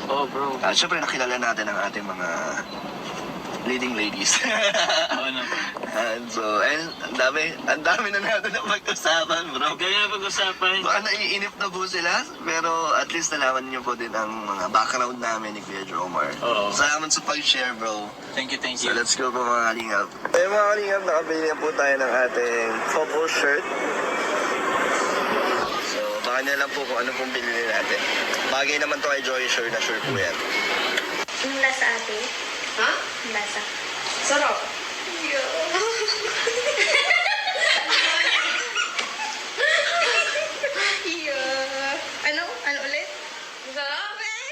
Oh, bro. At syempre nakilala natin ang ating mga leading ladies. Oo naman. And ang dami na natin na pag-usapan, bro. Ang na pag-usapan. Baka naiinip na po sila, pero at least nalaman niyo po din ang mga background namin ni Kuya Jomar. Oo. Salamat sa pag-share, bro. Thank you, thank So you. let's go po mga kalingap. Mga kalingap, nakabili na po tayo ng ating couple shirt. So baka niya lang po kung ano pong bilhin natin. Bagay naman to kay Joy, sure na sure po yan. Yung lasa ate? Ha? Yung lasa. Sarap. Ano? Ano ulit? Sarap eh.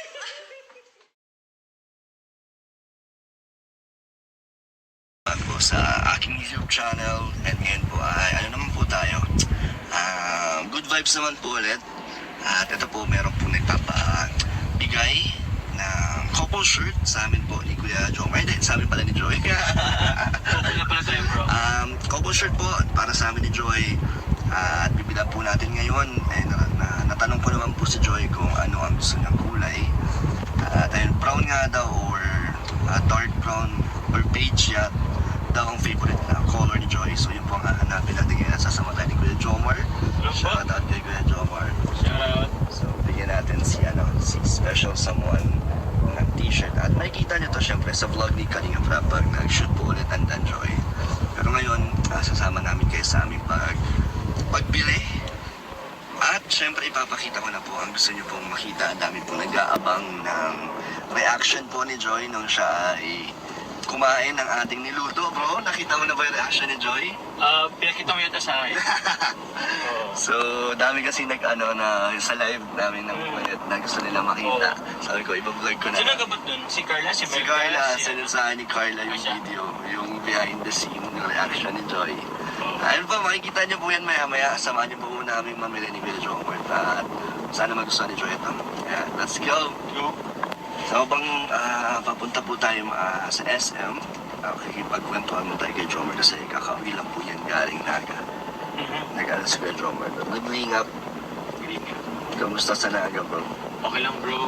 Po sa aking YouTube channel, and ngayon po ay ano naman po tayo, good vibes naman po ulit. At ito po, meron po nagpapabigay ng couple shirt sa amin po ni Kuya Joe. Ay, din, sa amin pala ni Joy. Okay na pala tayo, bro. Couple shirt po para sa amin ni Joy. At bibila po natin ngayon. Natanong ko naman po si Joy kung ano ang gusto niyang kulay. At ayun, brown nga daw or dark brown or beige yan daw ang favorite na color ni Joy. So yun po ang hahanapin natin ngayon. Sasama tayo ni Kuya Jomar. Shout out kay Kuya Jomar. Shout out. So bigyan natin si special someone ng t-shirt. At makikita niyo to syempre sa vlog ni Kalinga Prab pag nag-shoot po ulit ang Joy. Pero ngayon, sasama namin kayo sa aming pagbili. At syempre ipapakita ko na po ang gusto niyo pong makita. Ang dami pong nag-aabang ng reaction po ni Joy nung siya ay kumain ng ating niluto, bro. Nakita mo na ba yung reaction ni Joy? Pinakita mo yata sa akin. Oo. So, dami kasi na sa live namin ng Kuwait na gusto nila makita. Sabi ko, iba-vlog ko na. Sino nagabot dun? Si Carla? Si Si Mel? Carla, Si- sinend sa akin ni Carla yung siya? video, yung behind the scene, yung reaction ni Joy. Ayun po, makikita niyo po yan maya-maya. Samahan niyo po muna namin mamili ni Kuya Jomar. At sana magustuhan ni Joy ito. Yeah, let's go! Go. So, habang papunta po tayo sa SM, kikipagkwentuhan mo tayo kay Jomar kasi kakauwi lang po yan galing Naga. Nag-alas si Kuya Jomar. Nag-lingap. Kamusta sa Naga, bro? Okay lang, bro.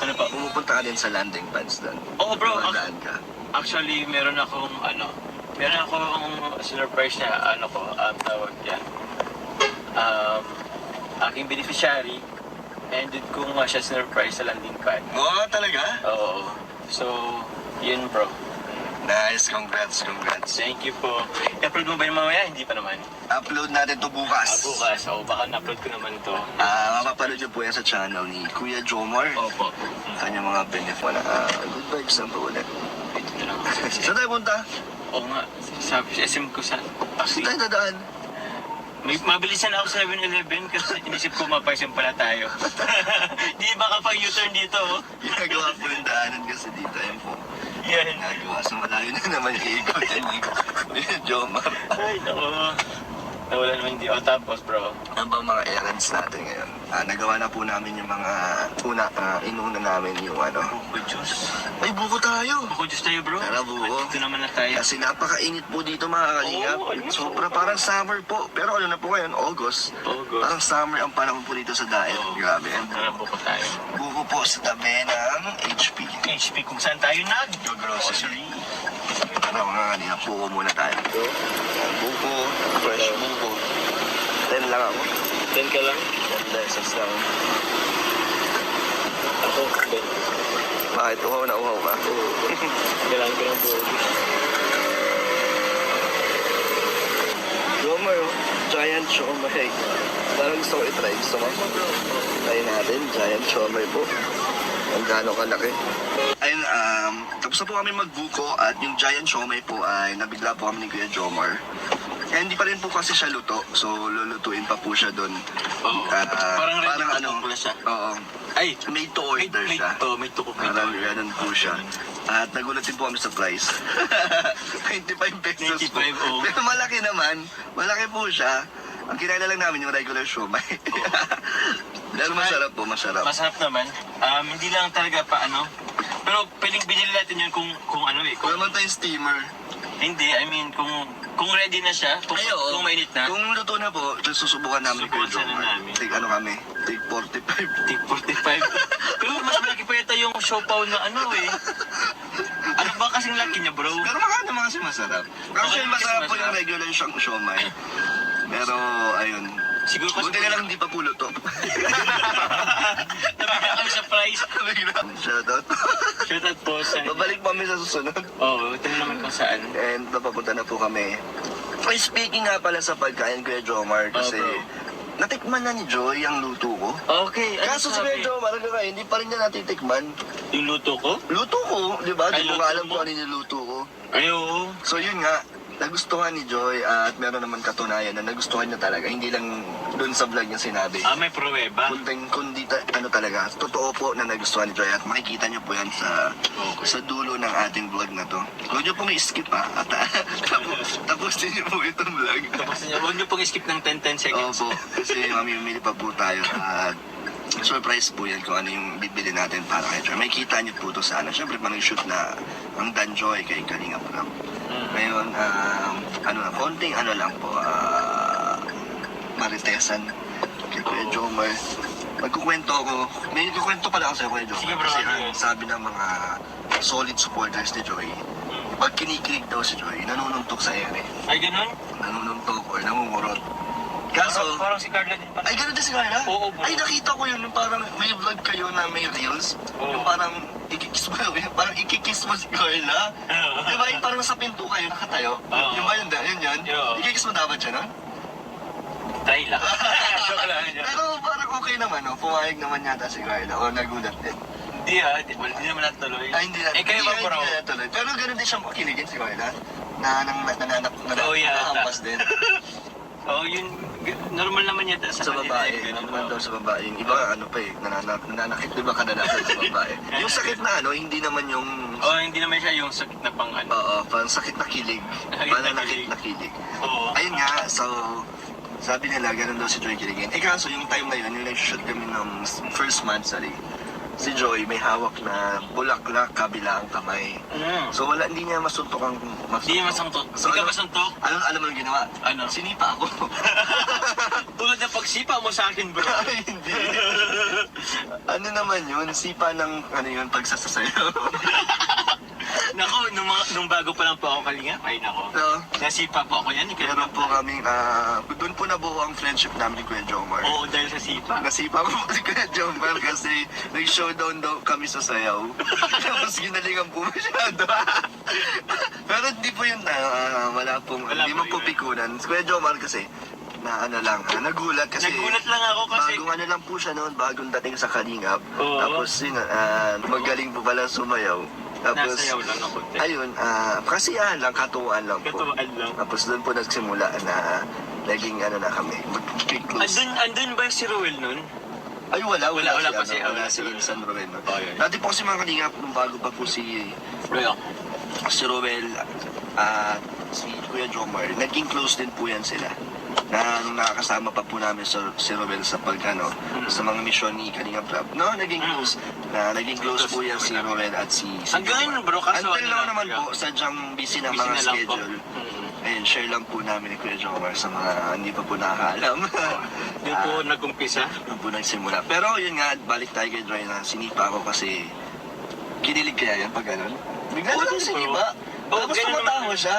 Ano pa? Pumupunta ka din sa landing pads doon. Oo, bro. Dumadaan ka. Actually, meron akong surprise na tawag yan. Aking beneficiary. And doon ko nga siya surprise sa landing pad. Oo, talaga? Oo. So, yun, bro. Nice, congrats. Thank you po. I-upload mo ba yung mamaya? Hindi pa naman. Upload natin to bukas. Bukas. O, baka na-upload ko naman to. Mapapanood niyo po yan sa channel ni Kuya Jomar. Opo. Kanyang mga benefit na good vibes na po ulit. Ito na lang. Saan tayo punta? Oo nga. Sabi sa SM ko sa Saan taxi. tayo dadaan? May mabilisan ako sa 7-Eleven kasi inisip ko mapaisim pala tayo. Di ba kapag U-turn dito? Oh? Ginagawa po yung daanan kasi dito. Ayun po. Yan. Ginagawa. So malayo na naman yung ikot. Yan ni Kuya Jomar. Ay, naku. Nawala naman di. O, tapos, bro. Ano ba mga errands natin ngayon? Nagawa na po namin yung mga inuna namin yung Buko juice. Ay, buko tayo! Buko juice tayo, bro. Tara, buko. Dito naman na tayo. Kasi napakainit po dito mga kalingap. Oo, ayun. Sobra parang summer po. Pero ano na po ngayon, August. August. Parang summer ang panahon po dito sa Daet. Oo. Grabe. Tara, buko tayo. Buko po sa tabi ng HP. HP, kung saan tayo Grocery. Tara mga kalingap, buko muna tayo. Buko, fresh buko. 10 lang ako. 10 ka lang? 10 pesos lang. Ako, 10. Bakit? Uhaw na uhaw ka? Kailangan ko ng buko. Jomar, giant siomay. Parang gusto ko itry. Gusto mo? Try natin, giant siomay po. Ang gano'ng kalaki. Ayun, tapos na po kami magbuko at yung giant siomay po ay nabigla po kami ni Kuya Jomar. Eh, hindi pa rin po kasi siya luto. So, lulutuin pa po siya doon. Oo. Parang ready to cook pala siya. Oo. Ay, Made to order siya. May tuko. Parang ganun po siya. At nagulat din po kami sa price. 25 pesos 25, po. oo. Pero malaki naman. Malaki po siya. Ang kinala lang namin yung regular siomay. Pero masarap po, masarap. Masarap naman. Hindi lang talaga pero pwedeng binili natin yun kung ano eh. Kung naman tayong steamer. Hindi, I mean, kung ready na siya, kung mainit na. Kung luto na po, susubukan namin Susubukan Kuya Jomar. na namin. Take ano kami? Take 45. Take 45. Pero mas malaki pa yata yung pang siopaw na ano eh. Ano ba kasing laki niya, bro? Pero mga naman kasi masarap. Actually, masarap po yung regular siyang siomay. Pero, ayun. Siguro kasi... Buti na lang hindi pa po luto. Nabigyan kami sa prize. Shoutout. Shoutout po sa... Babalik pa kami sa susunod. Oo, ito naman kung saan. And napapunta na po kami. Ay, speaking nga pala sa pagkain, Kuya Jomar, kasi bro. natikman na ni Joy ang luto ko. Okay, ano Kaso si sabi? Kuya Jomar, hindi pa rin niya natitikman. Yung luto ko? Luto ko, di ba? Ay, Di mo luto nga alam mo? kung ano yung luto ko. Ay, oo. So yun nga, nagustuhan ni Joy at meron naman katunayan na nagustuhan niya talaga. Hindi lang doon sa vlog niya sinabi. May pruweba. Kundi ano talaga, totoo po na nagustuhan ni Joy at makikita niyo po yan sa dulo ng ating vlog na to. Huwag niyo pong i-skip at tapos din niyo po itong vlog. Tapos huwag niyo pong skip ng 10 seconds. Opo, kasi mamimili pa po tayo at surprise po yan kung ano yung bibili natin para kay Joy. May kita niyo po to sa ano. Siyempre, shoot na ang Danjoy kay Kalinga Prab. Ngayon, konting ano lang po, maritesan kay Kuya Jomar. Magkukwento ako, may kukwento pala ako sa Kuya Jomar. Sige, bro, Kasi ano ang yun? sabi ng mga solid supporters ni Joy, pag kinikilig daw si Joy, nanununtok sa ere. Ay, ganun? Nanununtok or namumurot. Kaso, Parang si Carla din pala. ay, ganun din si Carla? Oo, bro. Ay, nakita ko yun, yung parang may vlog kayo na may reels. Oo. Yung parang ikikiss mo, parang ikikiss mo si Carla. Di ba, yung parang nasa pinto kayo, nakatayo. Oo. Yung ba yun, yun? Oo. Ikikiss mo dapat siya, no? Try lang. Joke lang yun. Pero parang okay naman, no? Pumayag naman yata si Carla, o nagulat din. Hindi hindi naman natuloy. Ay, hindi na. Eh, kayo ba, hindi bro? na natuloy. Pero ganun din siyang makiligin si Carla. Oo, yata. Nakahampas din. Oo, yun, normal naman yata Sa babae, Ganun, naman daw sa babae. Yung iba ano pa eh, nananakit, di ba kadalasan sa babae. Yung sakit na ano, hindi naman yung... Oo, hindi naman siya yung sakit na pang ano. Oo, parang sakit na kilig. Sakit na Pananakit kilig. na kilig. Oo. Ayun nga, so... Sabi nila, ganun daw si Joy kiligin. Eh kaso, yung time na yun, yung nag-shoot kami ng first month, si Joy may hawak na bulaklak kabilang kamay. So wala, hindi niya masuntok ang Hindi niya masuntok. Hindi ka masuntok? Alam mo yung ginawa? Ano? Sinipa ako. Tulad ng pagsipa mo sa akin, bro. Ay, hindi. Ano naman yun? Sipa ng, pagsasasayaw. Nako, nung bago pa lang po ako kalinga, ay nako. So, Nasipa po ako yan. meron po kami, doon po nabuo ang friendship namin ni Kuya Jomar. Oo, dahil sa sipa. Nasipa ko po si Kuya Jomar kasi nag-showdown daw kami sa sayaw. Tapos ginalingan po masyado. Pero hindi po yun wala pong, Wala hindi po mo po yun. pikunan. Si Kuya Jomar kasi, nagulat kasi. Nagulat lang ako kasi... Bagong ano lang po siya noon, bagong dating sa Kalingap. Oo. Tapos yun, magaling po pala sumayaw. Tapos, Nasayaw lang ng konti. ayun, kasiyahan lang, katuwaan lang po. Katuwaan lang. Tapos doon po nagsimula na naging na kami, mag-big close. Andun ba si Ruel nun? Ay, wala Wala pa si, si- wala wala si si Insan Ruel. Oh, yun. Dati po kasi mga Kalingap, nung bago pa po si Ruel. Ruel at si Kuya Jomar, naging close din po yan sila. Na nung nakakasama pa po namin si Ruel sa sa mga misyon ni Kalinga Prab. No, naging close. Naging close po yan si Ruel at si Hanggang Jomar. ngayon, bro, kaso Until ano now lang naman talaga. po, sadyang busy na Busy mga na lang po. schedule. Ayun, share lang po namin ni Kuya Jomar sa mga hindi pa po nakakaalam. Doon po nag-umpisa. Doon po nagsimula. Pero yun nga, balik tayo kay Joy na sinipa ako kasi kinilig kaya yan pag ganun. Bigla Oo, lang bro. sinipa. Oo, Tapos ganun tumatawa naman. siya.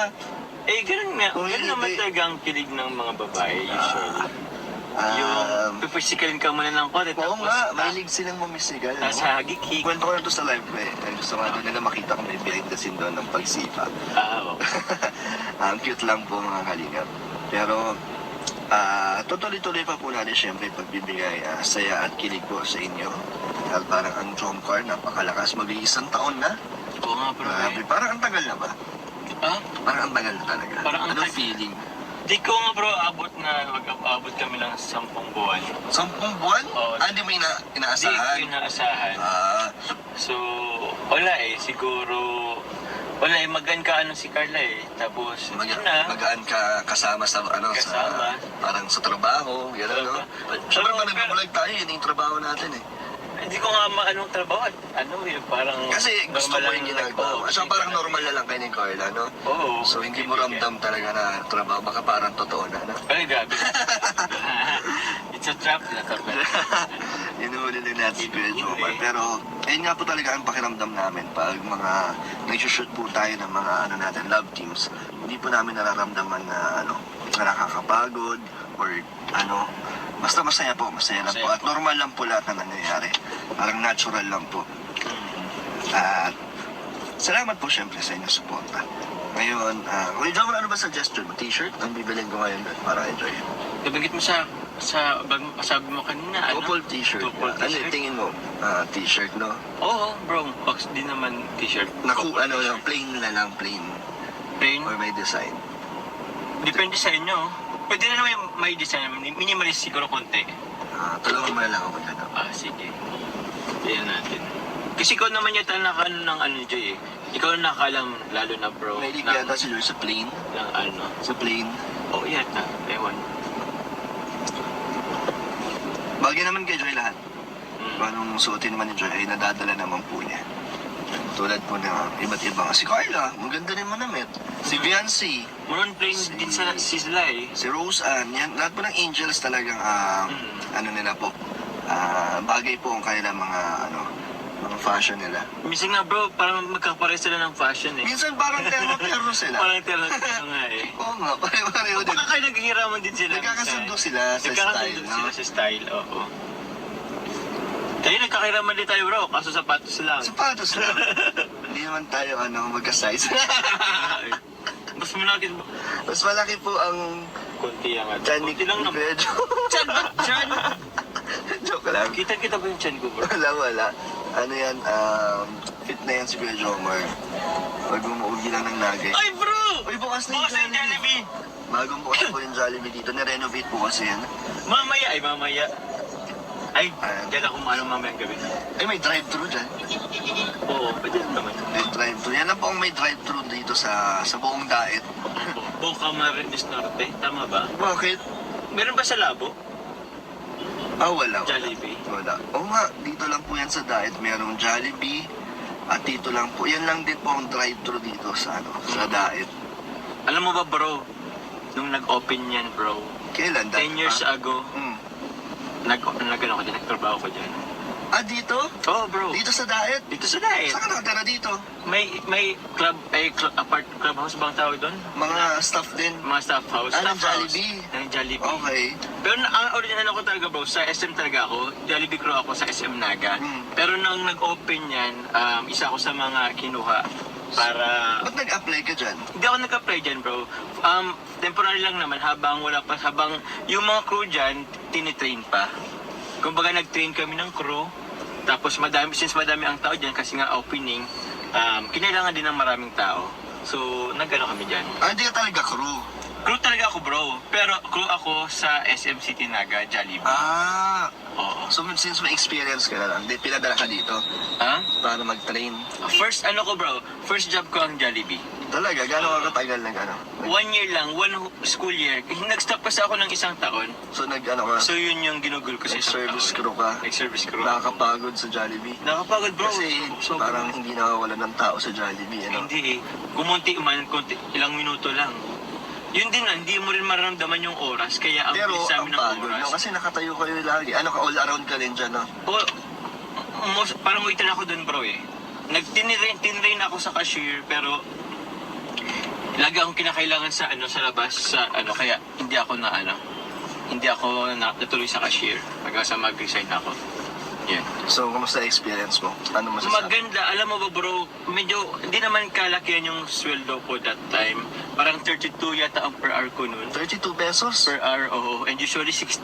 Eh, ganun nga. Oo, Ganun hindi. naman talaga ang kilig ng mga babae, usually. Yung pipisikalin ka muna ng konti, Oo tapos nga, mahilig silang mamisigal. nasa hagik-hik. Kwento ko na to sa live ko eh. Gusto ko nila makita kung may behind the scene doon ng pagsipa. Okay. Ang cute lang po mga kalingap. Pero, tutuloy-tuloy pa po natin syempre pagbibigay saya at kilig po sa inyo. Dahil parang ang Jomcar, napakalakas. Mag-iisang taon na. Oo nga, bro. Grabe, parang ang tagal na ba? Ah? Parang ang tagal na talaga. Parang ang Anong tagal. feeling? Di ko nga, bro, mag-abot kami ng 10 buwan. 10 buwan? Oo. Hindi mo Hindi inaasahan? ko inaasahan. Ah, So, wala eh. Siguro, wala eh. Magan ka si Carla eh. Tapos, yun na. magaan ka kasama sa Kasama. sa parang sa trabaho, gano'n, no? Siyempre, Pero- pag nagbabulag tayo, yun yung trabaho natin eh. Hindi ko nga anong trabaho. Parang... Kasi gusto normal mo lang yung ginagawa. Oo, Siya parang normal na lang kayo ni Carla, no? Oo. So, hindi mo ramdam talaga na trabaho, baka parang totoo na, no? Ay, grabe. It's Sa trap, Inuhuli lang natin si Kuya Jomar. Pero, ayun nga po talaga ang pakiramdam namin pag mga nag-shoot po tayo ng mga natin, love teams. Hindi po namin nararamdaman na na nakakapagod or basta masaya po, masaya lang po. At normal lang po lahat na nangyayari. Parang natural lang po. At salamat po syempre sa inyong suporta. Ngayon, Kuya Jomar, ano ba suggestion mo? T-shirt? Ang bibiling ko ngayon para enjoy. Nabanggit mo sa sabi mo kanina, Couple t-shirt. Couple Ano yung t-shirt. tingin mo? T-shirt, no? Oo, bro. Box din naman t-shirt. Plain na lang, plain. Plain. Or may design. Depende sa inyo. Pwede na naman yung may design. Minimalist siguro konti. Tulungan mo na lang ako dyan. Sige. Tignan natin. Kasi ikaw naman yata nakano ng Joy eh. Ikaw ang nakalam, lalo na bro. May yata si Joy sa plain. Ng Sa plain. Oo, yata. Ewan. Bagay naman kay Joy lahat. Hmm. Kung anong suotin naman ni Joy ay nadadala naman po niya. Tulad po ng iba't ibang. Si Carla, maganda rin manamit. Si Viancy, Moron plain din sa sila eh. si Rose Ann, yan, lahat po ng angels talagang, nila po. Bagay po ang kanilang mga fashion nila. Minsan nga bro, parang magkakapare sila ng fashion eh. Minsan parang terno sila. Parang tira nga eh. Oo nga, pareho din. Baka kayo naghihiraman din sila. Nagkakasundo minsan. sila sa style, Nagkakasundo no? sila sa style, oo. Tayo nagkakiraman din tayo bro, kaso sapatos lang. Sapatos lang. Hindi naman tayo, magka-size. Mas malaki ba? Mas malaki po ang Kunti ang chan ni Kunti lang naman. Medyo. Chan ba? Chan? Joke lang. Kita ba yung chan ko bro? Wala. Ano yan, fit na yan si Kuya Jomar. Pag umuugi lang ng nugget. Ay bro! Uy, bukas na yung Bukas na yung Jollibee! Bagong bukas po yung Jollibee dito. Na-renovate po kasi yan. Mamaya. Ay, Ayan. dyan ako mamayang gabi. Ay, may drive-thru dyan. Oo, pwede naman. May drive-thru. Yan lang po ang may drive-thru dito sa buong daet. Boca Marinas Norte, tama ba? Bakit? Meron ba sa Labo? Wala. Jollibee? Wala. Oo nga, dito lang po yan sa daet. Merong Jollibee. At dito lang po. Yan lang din po ang drive-thru dito sa sa daet. Alam mo ba bro, nung nag-open yan bro, Kailan? 10 years ago, nagtrabaho ko dyan. Dito? Oo bro, Dito sa daet? dito sa Daet. Saan ka nakatira dito? May clubhouse bang tawag doon? Mga staff din. Mga staff house. Ng Staff house. Jollibee? Ng Jollibee. Okay. Pero ang original ako talaga bro, sa SM talaga ako. Jollibee crew ako sa SM Naga. Pero nang nag-open yan, isa ako sa mga kinuha para... Ba't nag-apply ka dyan? Hindi ako nag-apply dyan bro. Temporary lang naman habang yung mga crew dyan, tinitrain pa. Kumbaga nag-train kami ng crew. Tapos since madami ang tao dyan kasi nga opening, kinailangan din ng maraming tao. So, nag-ano kami dyan. Hindi ka talaga crew. Crew talaga ako bro. Pero crew ako sa SM City Naga, Jollibee. Oo. So since may experience ka na lang, pinadala ka dito Ha? para mag-train. First job ko ang Jollibee. Talaga? Gano'n ka katagal nag 1 year lang, 1 school year. Nag-stop kasi ako ng isang taon. So ka? So yun yung ginugol ko sa isang Nag-service taon. crew ka? Nag-service crew. Nakakapagod sa Jollibee. Nakapagod bro. Kasi So, parang hindi nakawala ng tao sa Jollibee, Hindi eh. Kumunti man, ilang minuto lang. Yun din lang, hindi mo rin mararamdaman yung oras. Kaya ang Pero bilis ang namin ng pagod, oras. no? Kasi nakatayo kayo lagi. All around ka rin dyan, no? Parang waitin ako dun bro eh. Tinrain ako sa cashier pero lagi akong kinakailangan sa labas kaya hindi ako natuloy sa cashier hanggang sa mag-resign ako. Yan. So, kumusta experience mo? Ano masasabi? Maganda, alam mo ba bro, medyo hindi naman kalakihan yung sweldo ko that time. Parang 32 yata ang per hour ko noon. 32 pesos? Per hour, oo. And usually 6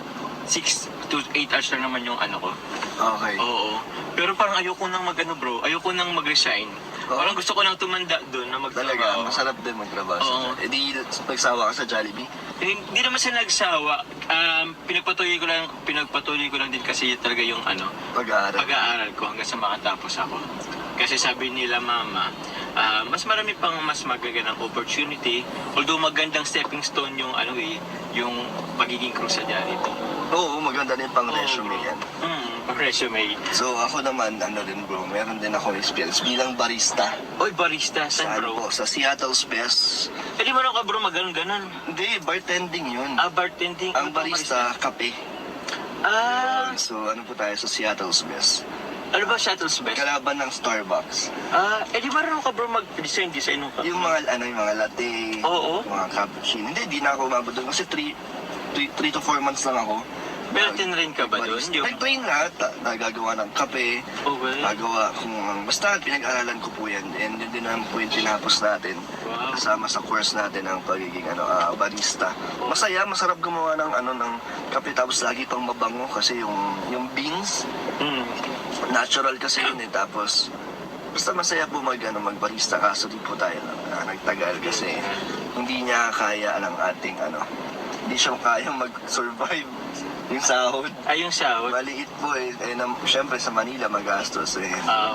to 8 hours lang naman yung ko. Okay. Oo. Pero parang ayoko nang ayoko nang mag-resign. Oo. Parang gusto ko nang tumanda doon na Talaga, magtrabaho. masarap din magtrabaho Oo. sa Jollibee. Nagsawa ka sa Jollibee? Hindi naman siya nagsawa. Pinagpatuloy ko lang din kasi talaga yung pag-aaral ko hanggang sa makatapos ako. Kasi sabi nila mama, mas marami pang mas magagandang opportunity. Although magandang stepping stone yung yung pagiging crew sa Jollibee. Oo, maganda din pang resume yan. Resume. So ako naman, rin bro, meron din ako experience bilang barista. Oy, barista, saan bro? Po, sa Seattle's Best. Eh di mo bro, maganon-ganon. Hindi, bartending yun. Bartending. Ang barista, kape. So ano po tayo sa Seattle's Best. Ano ba Shuttle's Best? Kalaban ng Starbucks. Di marunong ka bro mag-design ng ka? Yung mga latte, Oo. mga cappuccino. Hindi na ako umabot doon kasi 3 to 4 months lang ako. Pero tinrain ka ba doon? Nag-train na, nagagawa ng kape, Okay. nagawa kung basta pinag-aralan ko po yan. And yun din ang po yung tinapos natin. Wow. Kasama sa course natin ang pagiging barista. Masaya, masarap gumawa ng kape tapos lagi pang mabango kasi yung beans, Mm. natural kasi yun eh. Tapos basta masaya po magbarista kaso di po tayo nagtagal kasi hindi niya kaya ng ating hindi siya kayang mag-survive yung sahod. Yung sahod? Maliit po eh. Siyempre sa Manila magastos eh.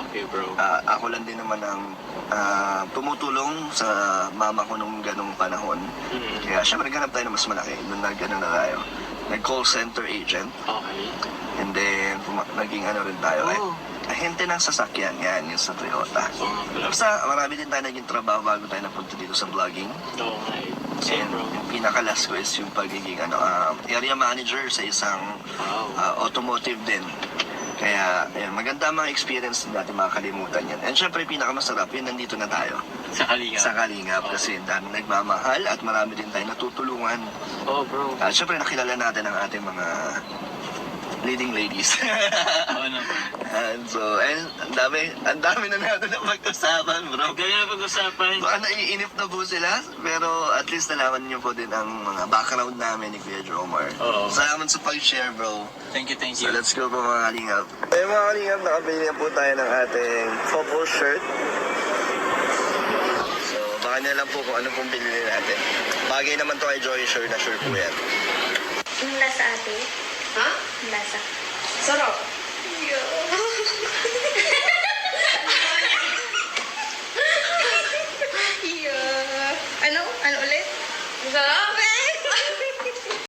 Okay bro. Ako lang din naman ang tumutulong sa mama ko nung ganong panahon. Mm. Kaya siyempre ganap tayo na mas malaki. Nung na tayo. Nag-call center agent. Okay. And then naging rin tayo. Oh. Ahente ng sasakyan yan, yung sa Toyota. Basta marami din tayo naging trabaho bago tayo napunta dito sa vlogging. Okay. Same And bro. yung pinakalas ko is yung pagiging area manager sa isang Wow. automotive din. Kaya ayun, maganda ang mga experience din natin makakalimutan yan. And syempre pinakamasarap yun, nandito na tayo Sa Kalinga. sa Kalingap Oh. kasi dami nagmamahal at marami din tayo natutulungan. Oh bro. At syempre nakilala natin ang ating mga leading ladies. Oo naman. And ang dami na natin na pag-usapan, bro. Gaya na pag-usapan. Baka naiinip na po sila, pero at least nalaman niyo po din ang mga background namin ni Kuya Jomar. Oo. Salamat sa pag-share, bro. Thank you. So let's go po mga kalingap. Mga kalingap, nakabili na po tayo ng ating football shirt. So baka niya lang po kung ano pong bilhin natin. Bagay naman to kay Joy, sure na sure po yan. Yung lasa ate? Ha? Yung lasa. Sarap. Yeah. Ano ulit? Sarap.